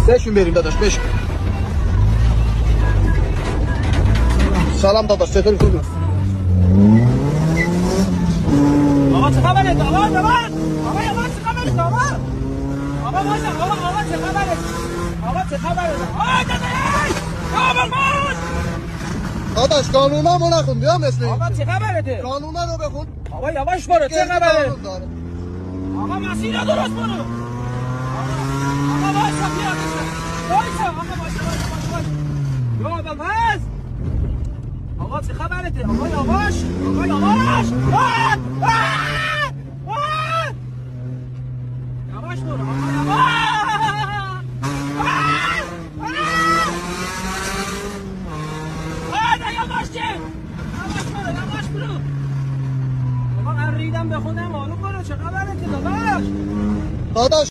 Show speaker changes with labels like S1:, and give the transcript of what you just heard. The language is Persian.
S1: بشین بریم داداش بشین. سلام داداش چطوری خوبی؟
S2: آقا چه خبره؟ آقا چه خبره؟ آقا باشه آقا چه خبره؟ آقا چه خبره؟
S1: داداش قانونا ما نخوندی ها مثل این.
S2: آقا چه خبره؟
S1: قانونا رو بخون.
S2: آقا یواش برو چه خبره؟
S1: آقا
S2: مسیر درست برو. آقا وایسا وایسا آقا وایسا. یا اول پس. آقا چه خبره؟ آقا یواش. یواش برو آقا یواش. یواش برو. آقا من ریدم بخونم معلوم برو چه خبره داداش؟
S1: داداش